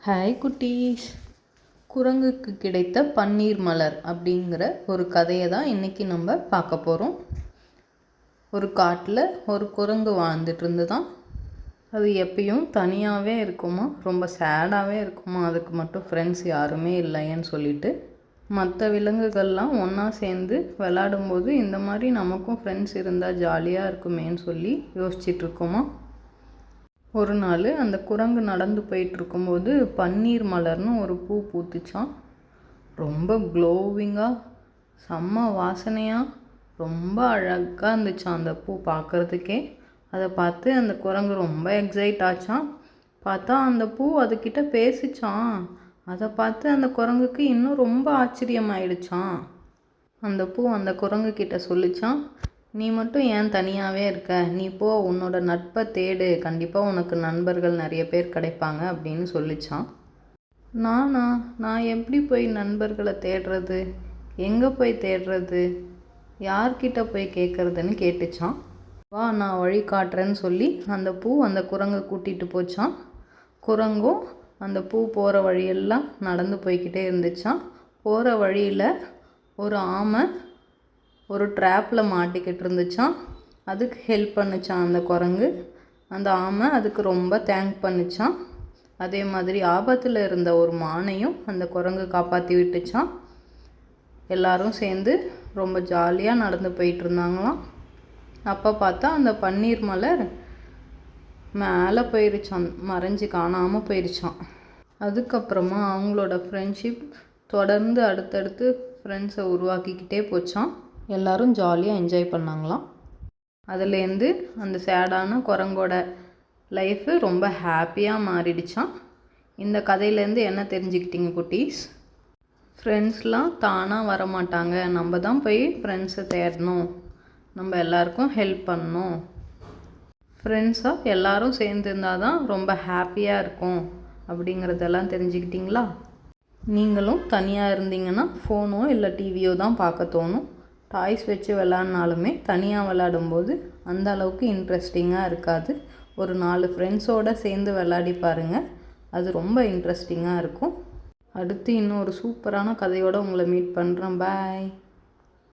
Hi குட்டீஸ். குரங்குக்கு கிடைத்த பன்னீர் மலர் அப்படிங்கிற ஒரு கதையை தான் இன்றைக்கி நம்ம பார்க்க போகிறோம். ஒரு காட்டில் ஒரு குரங்கு வாழ்ந்துட்டு இருந்துதான். அது எப்பயும் தனியாகவே இருக்குமா, ரொம்ப சேடாகவே இருக்குமா. அதுக்கு மட்டும் ஃப்ரெண்ட்ஸ் யாருமே இல்லைன்னு சொல்லிட்டு மற்ற விலங்குகள்லாம் ஒன்றா சேர்ந்து விளாடும்போது இந்த மாதிரி நமக்கும் ஃப்ரெண்ட்ஸ் இருந்தால் ஜாலியாக இருக்குமேன்னு சொல்லி யோசிச்சிட்ருக்கோமா. ஒரு நாள் அந்த குரங்கு நடந்து போயிட்டுருக்கும்போது பன்னீர் மலர்னு ஒரு பூ பூத்துச்சான். ரொம்ப க்ளோவிங்காக, செம்ம வாசனையாக, ரொம்ப அழகாக இருந்துச்சான் அந்த பூ பார்க்குறதுக்கே. அதை பார்த்து அந்த குரங்கு ரொம்ப எக்ஸைட் ஆச்சான். பார்த்தா அந்த பூ அதுக்கிட்ட பேசிச்சான். அதை பார்த்து அந்த குரங்குக்கு இன்னும் ரொம்ப ஆச்சரியமாயிடுச்சான். அந்த பூ அந்த குரங்கு கிட்ட சொல்லிச்சான், நீ மட்டும் ஏன் தனியாகவே இருக்க, நீ போ உன்னோட நட்பை தேடு, கண்டிப்பாக உனக்கு நண்பர்கள் நிறைய பேர் கிடைப்பாங்க அப்படின்னு சொல்லிச்சான். நான் எப்படி போய் நண்பர்களை தேடுறது, எங்கே போய் தேடுறது, யார்கிட்ட போய் கேட்குறதுன்னு கேட்டுச்சான். வா நான் வழி காட்டுறேன்னு சொல்லி அந்த பூ அந்த குரங்கை கூட்டிகிட்டு போச்சான். குரங்கும் அந்த பூ போகிற வழியெல்லாம் நடந்து போய்கிட்டே இருந்துச்சான். போகிற வழியில் ஒரு ஆமை ஒரு ட்ராப்பில் மாட்டிக்கிட்டு இருந்துச்சான். அதுக்கு ஹெல்ப் பண்ணிச்சான் அந்த குரங்கு. அந்த ஆமை அதுக்கு ரொம்ப தேங்க் பண்ணிச்சான். அதே மாதிரி ஆபத்தில் இருந்த ஒரு மானையும் அந்த குரங்கு காப்பாற்றி விட்டுச்சான். எல்லாரும் சேர்ந்து ரொம்ப ஜாலியாக நடந்து போயிட்டு இருந்தாங்களாம். அப்போ பார்த்தா அந்த பன்னீர் மலர் மேலே போயிருச்சான், மறைஞ்சு காணாமல் போயிருச்சான். அதுக்கப்புறமா அவங்களோட ஃப்ரெண்ட்ஷிப் தொடர்ந்து அடுத்தடுத்து ஃப்ரெண்ட்ஸை உருவாக்கிக்கிட்டே போச்சான். எல்லோரும் ஜாலியாக என்ஜாய் பண்ணாங்களாம். அதுலேருந்து அந்த சேடான குரங்கோட லைஃபு ரொம்ப ஹாப்பியாக மாறிடுச்சான். இந்த கதையிலேருந்து என்ன தெரிஞ்சுக்கிட்டீங்க குட்டீஸ்? ஃப்ரெண்ட்ஸ்லாம் தானாக வரமாட்டாங்க, நம்ம தான் போய் ஃப்ரெண்ட்ஸை தேடணும், நம்ம எல்லாருக்கும் ஹெல்ப் பண்ணணும். ஃப்ரெண்ட்ஸாக எல்லோரும் சேர்ந்து இருந்தால் தான் ரொம்ப ஹாப்பியாக இருக்கும் அப்படிங்கிறதெல்லாம் தெரிஞ்சுக்கிட்டிங்களா? நீங்களும் தனியாக இருந்தீங்கன்னா ஃபோனோ இல்லை டிவியோ தான் பார்க்க தோணும். டாய்ஸ் வச்சு விளாட்னாலுமே தனியாக விளாடும்போது அந்த அளவுக்கு இன்ட்ரெஸ்டிங்காக இருக்காது. ஒரு 4 ஃப்ரெண்ட்ஸோடு சேர்ந்து விளாடி பாருங்கள், அது ரொம்ப இன்ட்ரெஸ்டிங்காக இருக்கும். அடுத்து இன்னும் ஒரு சூப்பரான கதையோடு உங்களை மீட் பண்ணுறேன். பாய்.